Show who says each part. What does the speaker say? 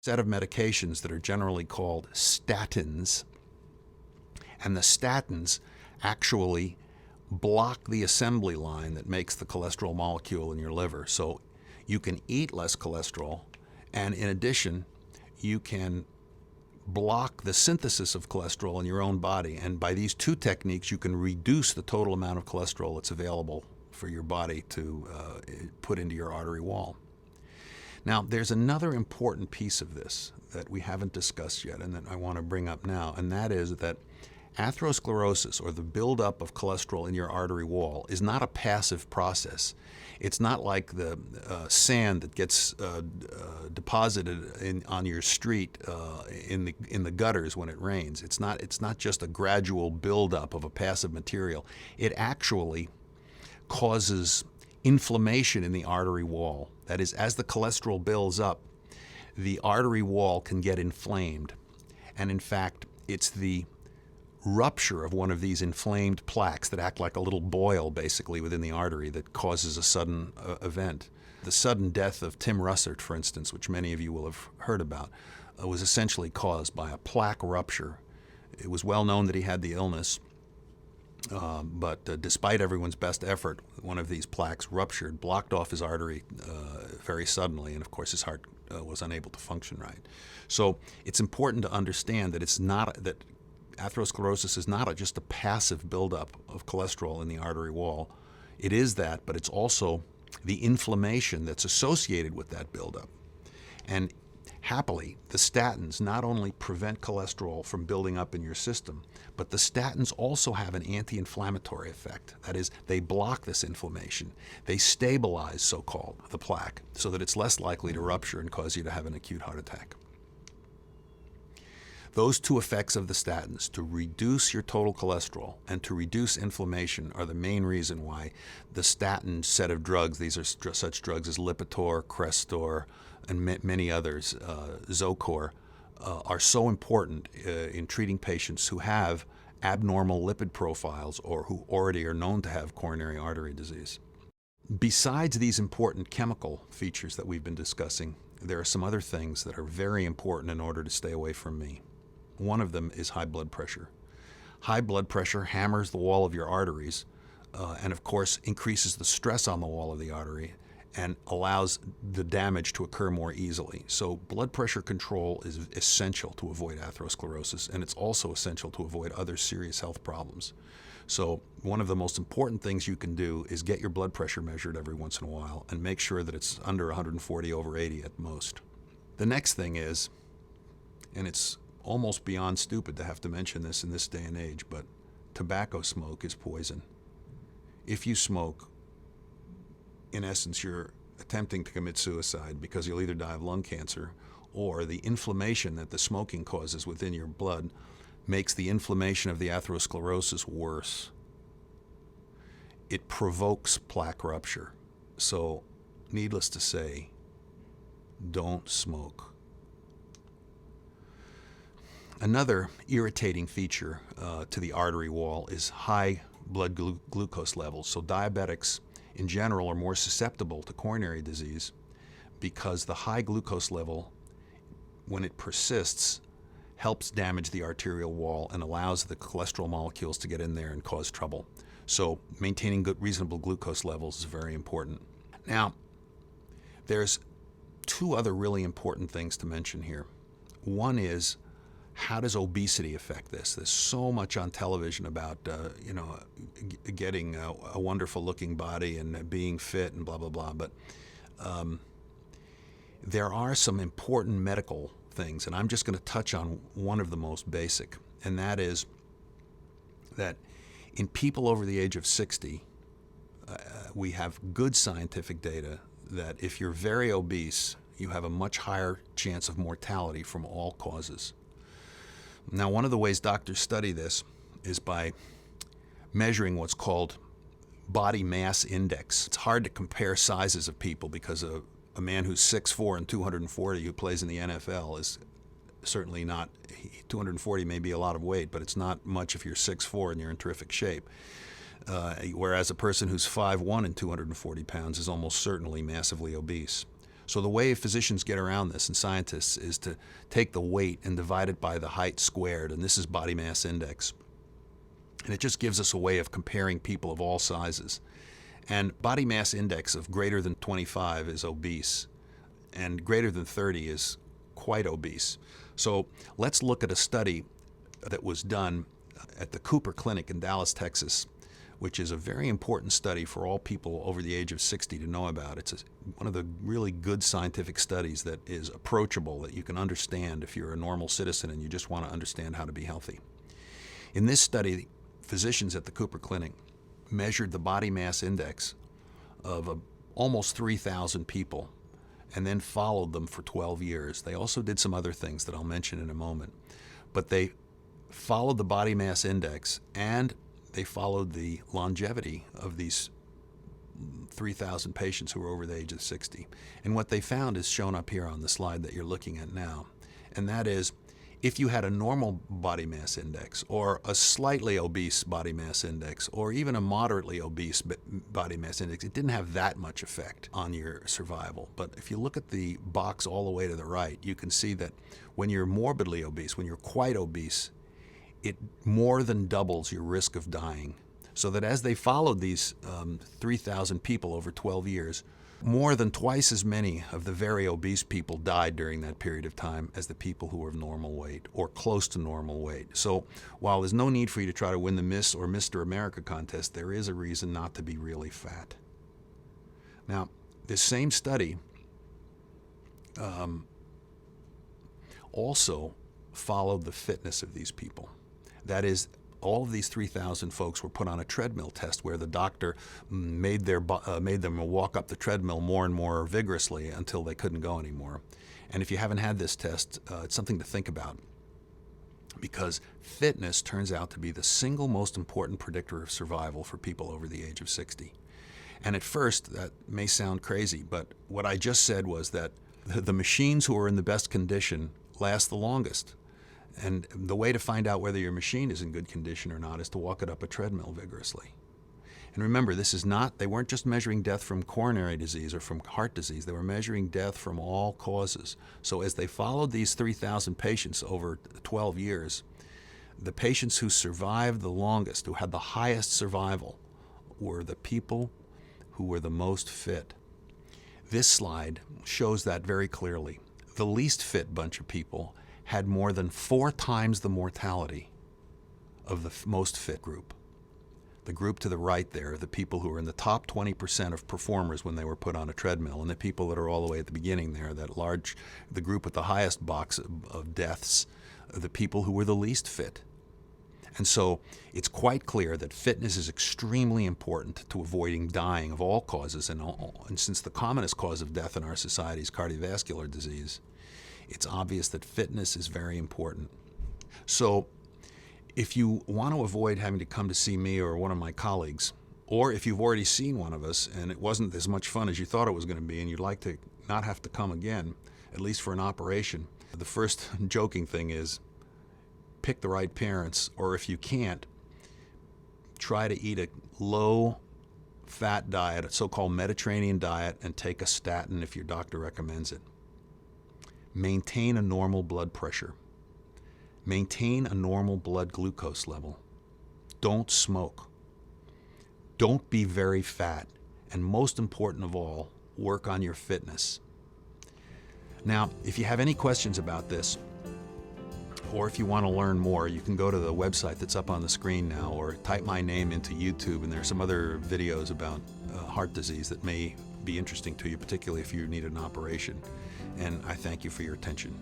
Speaker 1: set of medications that are generally called statins, and the statins actually block the assembly line that makes the cholesterol molecule in your liver. So you can eat less cholesterol, and in addition, you can block the synthesis of cholesterol in your own body. And by these two techniques, you can reduce the total amount of cholesterol that's available for your body to put into your artery wall. Now, there's another important piece of this that we haven't discussed yet and that I want to bring up now, and that is that atherosclerosis, or the buildup of cholesterol in your artery wall, is not a passive process. It's not like the sand that gets deposited on your street in the gutters when it rains. It's not just a gradual buildup of a passive material. It actually causes inflammation in the artery wall. That is, as the cholesterol builds up, the artery wall can get inflamed. And in fact, it's the rupture of one of these inflamed plaques that act like a little boil basically within the artery that causes a sudden event. The sudden death of Tim Russert, for instance, which many of you will have heard about, was essentially caused by a plaque rupture. It was well known that he had the illness, but despite everyone's best effort, one of these plaques ruptured, blocked off his artery very suddenly, and of course his heart was unable to function right. So it's important to understand that that atherosclerosis is not just a passive buildup of cholesterol in the artery wall. It is that, but it's also the inflammation that's associated with that buildup. And happily, the statins not only prevent cholesterol from building up in your system, but the statins also have an anti-inflammatory effect. That is, they block this inflammation. They stabilize, so-called, the plaque, so that it's less likely to rupture and cause you to have an acute heart attack. Those two effects of the statins, to reduce your total cholesterol and to reduce inflammation, are the main reason why the statin set of drugs, these are such drugs as Lipitor, Crestor, and many others, Zocor, are so important in treating patients who have abnormal lipid profiles or who already are known to have coronary artery disease. Besides these important chemical features that we've been discussing, there are some other things that are very important in order to stay away from me. One of them is high blood pressure. High blood pressure hammers the wall of your arteries and, of course, increases the stress on the wall of the artery and allows the damage to occur more easily. So blood pressure control is essential to avoid atherosclerosis, and it's also essential to avoid other serious health problems. So one of the most important things you can do is get your blood pressure measured every once in a while and make sure that it's under 140/80 at most. The next thing is, and it's almost beyond stupid to have to mention this in this day and age, but tobacco smoke is poison. If you smoke, in essence, you're attempting to commit suicide because you'll either die of lung cancer or the inflammation that the smoking causes within your blood makes the inflammation of the atherosclerosis worse. It provokes plaque rupture. So, needless to say, don't smoke. Another irritating feature to the artery wall is high blood glucose levels. So diabetics in general are more susceptible to coronary disease because the high glucose level, when it persists, helps damage the arterial wall and allows the cholesterol molecules to get in there and cause trouble. So maintaining good, reasonable glucose levels is very important. Now, there's two other really important things to mention here. One is, how does obesity affect this? There's so much on television about, getting a wonderful looking body and being fit and blah, blah, blah. But there are some important medical things, and I'm just going to touch on one of the most basic, and that is that in people over the age of 60, we have good scientific data that if you're very obese, you have a much higher chance of mortality from all causes. Now, one of the ways doctors study this is by measuring what's called body mass index. It's hard to compare sizes of people because a man who's 6'4" and 240 who plays in the NFL is certainly not, 240 may be a lot of weight, but it's not much if you're 6'4" and you're in terrific shape. Whereas a person who's 5'1" and 240 pounds is almost certainly massively obese. So the way physicians get around this and scientists is to take the weight and divide it by the height squared, and this is body mass index. And it just gives us a way of comparing people of all sizes. And body mass index of greater than 25 is obese, and greater than 30 is quite obese. So let's look at a study that was done at the Cooper Clinic in Dallas, Texas, which is a very important study for all people over the age of 60 to know about. It's one of the really good scientific studies that is approachable, that you can understand if you're a normal citizen and you just want to understand how to be healthy. In this study, physicians at the Cooper Clinic measured the body mass index of almost 3,000 people and then followed them for 12 years. They also did some other things that I'll mention in a moment. But they followed the body mass index and they followed the longevity of these 3,000 patients who were over the age of 60. And what they found is shown up here on the slide that you're looking at now. And that is, if you had a normal body mass index or a slightly obese body mass index or even a moderately obese body mass index, it didn't have that much effect on your survival. But if you look at the box all the way to the right, you can see that when you're morbidly obese, when you're quite obese, it more than doubles your risk of dying. So that as they followed these 3,000 people over 12 years, more than twice as many of the very obese people died during that period of time as the people who were of normal weight or close to normal weight. So while there's no need for you to try to win the Miss or Mr. America contest, there is a reason not to be really fat. Now, this same study also followed the fitness of these people. That is, all of these 3,000 folks were put on a treadmill test where the doctor made them walk up the treadmill more and more vigorously until they couldn't go anymore. And if you haven't had this test, it's something to think about, because fitness turns out to be the single most important predictor of survival for people over the age of 60. And at first, that may sound crazy, but what I just said was that the machines who are in the best condition last the longest. And the way to find out whether your machine is in good condition or not is to walk it up a treadmill vigorously. And remember, they weren't just measuring death from coronary disease or from heart disease, they were measuring death from all causes. So as they followed these 3,000 patients over 12 years, the patients who survived the longest, who had the highest survival, were the people who were the most fit. This slide shows that very clearly. The least fit bunch of people had more than 4 times the mortality of the most fit group. The group to the right there, the people who were in the top 20% of performers when they were put on a treadmill, and the people that are all the way at the beginning there, the group with the highest box of deaths, the people who were the least fit. And so it's quite clear that fitness is extremely important to avoiding dying of all causes, and since the commonest cause of death in our society is cardiovascular disease, it's obvious that fitness is very important. So if you want to avoid having to come to see me or one of my colleagues, or if you've already seen one of us and it wasn't as much fun as you thought it was going to be and you'd like to not have to come again, at least for an operation, the first joking thing is pick the right parents, or if you can't, try to eat a low-fat diet, a so-called Mediterranean diet, and take a statin if your doctor recommends it. Maintain a normal blood pressure. Maintain a normal blood glucose level. Don't smoke. Don't be very fat. And most important of all, work on your fitness. Now, if you have any questions about this, or if you want to learn more, you can go to the website that's up on the screen now, or type my name into YouTube, and there are some other videos about heart disease that may be interesting to you, particularly if you need an operation. And I thank you for your attention.